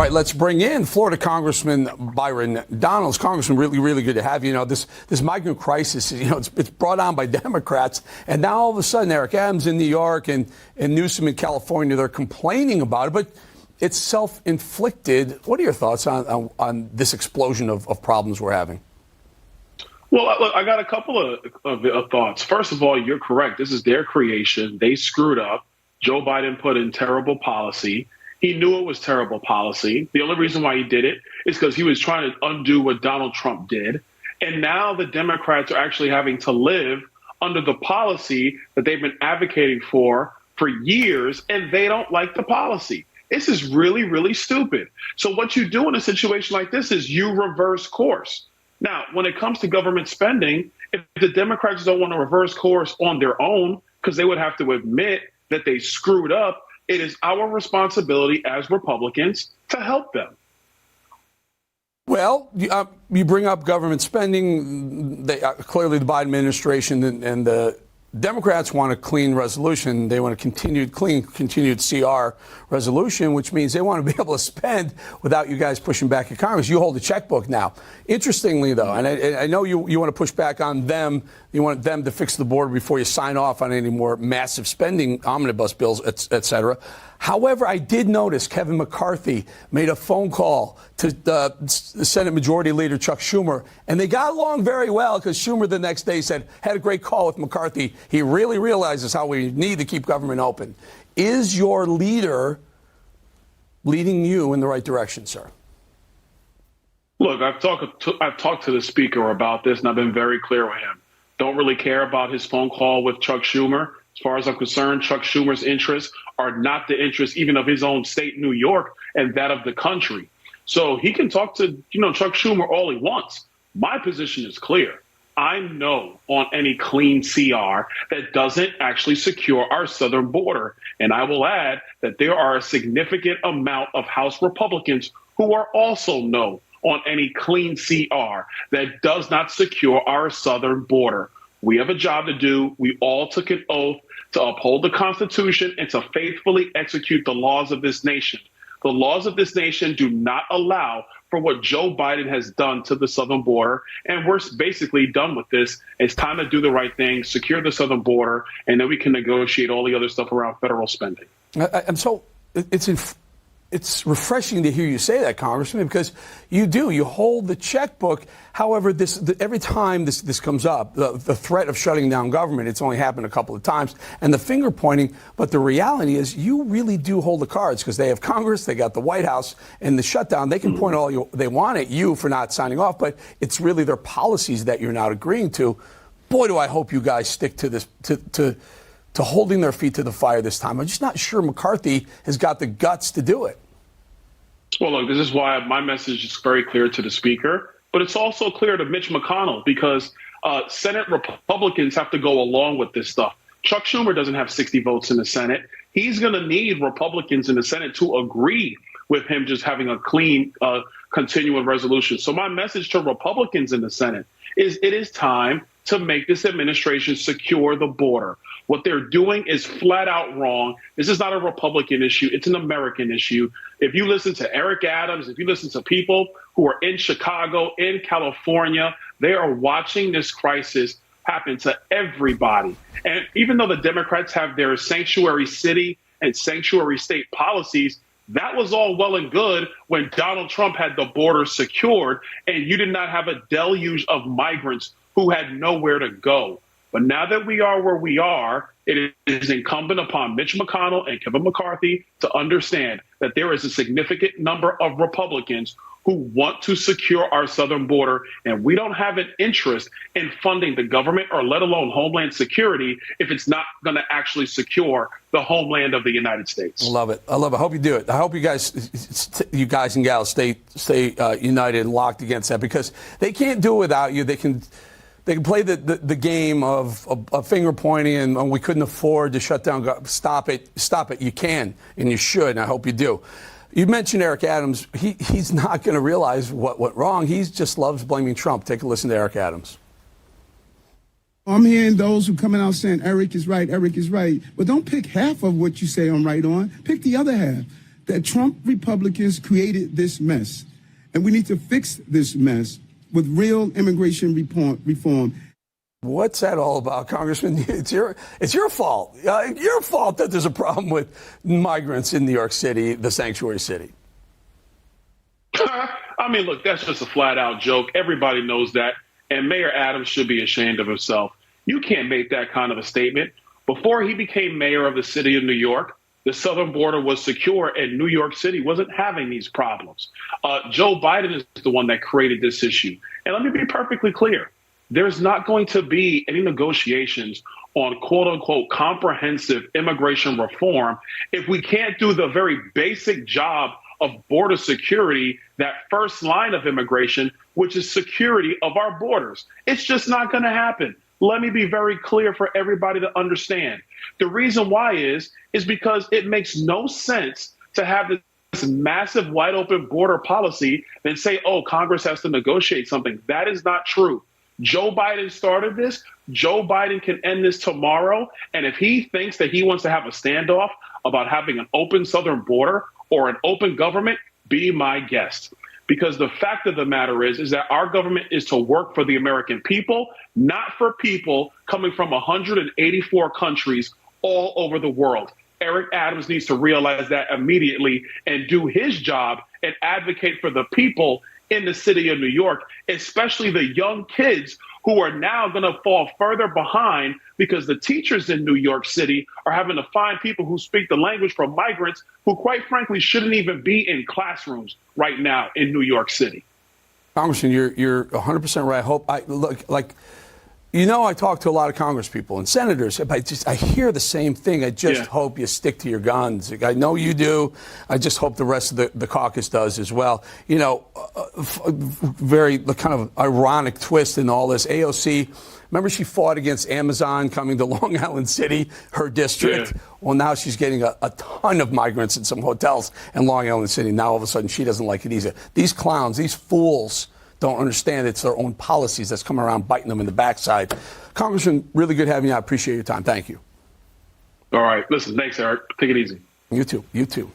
right, let's bring in Florida Congressman Byron Donalds. Congressman, really good to have you. You know, this migrant crisis, you know, it's brought on by Democrats, and now all of a sudden Eric Adams in New York and Newsom in California, they're complaining about it, but it's self-inflicted. What are your thoughts on this explosion of problems we're having? Well, look, I got a couple of thoughts. First of all, you're correct. This is their creation. They screwed up. Joe Biden put in terrible policy. He knew it was terrible policy. The only reason why he did it is because he was trying to undo what Donald Trump did. And now the Democrats are actually having to live under the policy that they've been advocating for years, and they don't like the policy. This is really stupid. So what you do in a situation like this is you reverse course. Now, when it comes to government spending, if the Democrats don't want to reverse course on their own, because they would have to admit that they screwed up, it is our responsibility as Republicans to help them. Well, you bring up government spending. Clearly, the Biden administration and the Democrats want a clean resolution. They want a continued CR resolution, which means they want to be able to spend without you guys pushing back at Congress. You hold a checkbook now. Interestingly, though, and I know you want to push back on them. You want them to fix the border before you sign off on any more massive spending, omnibus bills, et cetera. However, I did notice Kevin McCarthy made a phone call to the Senate Majority Leader Chuck Schumer, and they got along very well because Schumer the next day had a great call with McCarthy. He really realizes how we need to keep government open. Is your leader leading you in the right direction, sir? Look, I've talked to the speaker about this, and I've been very clear with him. Don't really care about his phone call with Chuck Schumer. As far as I'm concerned, Chuck Schumer's interests are not the interests even of his own state, New York, and that of the country. So he can talk to, Chuck Schumer all he wants. My position is clear. I'm no on any clean CR that doesn't actually secure our southern border. And I will add that there are a significant amount of House Republicans who are also no on any clean CR that does not secure our southern border. We have a job to do. We all took an oath to uphold the Constitution and to faithfully execute the laws of this nation. The laws of this nation do not allow for what Joe Biden has done to the southern border. And we're basically done with this. It's time to do the right thing, secure the southern border, and then we can negotiate all the other stuff around federal spending. And so it's refreshing to hear you say that, Congressman, because you hold the checkbook. However, every time this comes up, the threat of shutting down government, it's only happened a couple of times, and the finger pointing. But the reality is you really do hold the cards because they have Congress, they got the White House, and the shutdown. They can point all they want at you for not signing off, but it's really their policies that you're not agreeing to. Boy, do I hope you guys stick to this, to holding their feet to the fire this time. I'm just not sure McCarthy has got the guts to do it. Well, look, this is why my message is very clear to the speaker, but it's also clear to Mitch McConnell because Senate Republicans have to go along with this stuff. Chuck Schumer doesn't have 60 votes in the Senate. He's going to need Republicans in the Senate to agree with him just having a clean, continuing resolution. So my message to Republicans in the Senate is it is time to make this administration secure the border. What they're doing is flat out wrong. This is not a Republican issue. It's an American issue. If you listen to Eric Adams, if you listen to people who are in Chicago, in California, they are watching this crisis happen to everybody. And even though the Democrats have their sanctuary city and sanctuary state policies, that was all well and good when Donald Trump had the border secured and you did not have a deluge of migrants who had nowhere to go. But now that we are where we are, it is incumbent upon Mitch McConnell and Kevin McCarthy to understand that there is a significant number of Republicans who want to secure our southern border, and we don't have an interest in funding the government or let alone Homeland Security if it's not going to actually secure the homeland of the United States. I love it. I hope you do it. I hope you guys and gals stay united and locked against that because they can't do it without you. They can play the game of finger pointing and we couldn't afford to shut down. Stop it. You can and you should. And I hope you do. You mentioned Eric Adams. He's not going to realize what went wrong. He just loves blaming Trump. Take a listen to Eric Adams. I'm hearing those who coming out saying Eric is right, but don't pick half of what you say I'm right on. Pick the other half. that Trump Republicans created this mess, and we need to fix this mess with real immigration reform. What's that all about, Congressman? It's your fault. Your fault that there's a problem with migrants in New York City, the sanctuary city. I mean, look, that's just a flat out joke. Everybody knows that. And Mayor Adams should be ashamed of himself. You can't make that kind of a statement. Before he became mayor of the city of New York, the southern border was secure and New York City wasn't having these problems. Joe Biden is the one that created this issue. And let me be perfectly clear. There's not going to be any negotiations on quote unquote comprehensive immigration reform if we can't do the very basic job of border security, that first line of immigration, which is security of our borders. It's just not going to happen. Let me be very clear for everybody to understand. The reason why is because it makes no sense to have this massive wide open border policy and say, oh, Congress has to negotiate something. That is not true. Joe Biden started this. Joe Biden can end this tomorrow. And if he thinks that he wants to have a standoff about having an open southern border or an open government, be my guest. Because the fact of the matter is that our government is to work for the American people, not for people coming from 184 countries all over the world. Eric Adams needs to realize that immediately and do his job and advocate for the people in the city of New York, especially the young kids who are now going to fall further behind because the teachers in New York City are having to find people who speak the language from migrants who, quite frankly, shouldn't even be in classrooms right now in New York City. Congressman, you're 100% right. I hope I talk to a lot of Congress people and senators. I hear the same thing. I just hope you stick to your guns. I know you do. I just hope the rest of the caucus does as well. You know, very kind of ironic twist in all this. AOC, remember she fought against Amazon coming to Long Island City, her district? Yeah. Well, now she's getting a ton of migrants in some hotels in Long Island City. Now all of a sudden she doesn't like it either. These clowns, these fools, don't understand it's their own policies that's coming around biting them in the backside. Congressman, really good having you. I appreciate your time. Thank you. All right. Listen, thanks, Eric. Take it easy. You too. You too.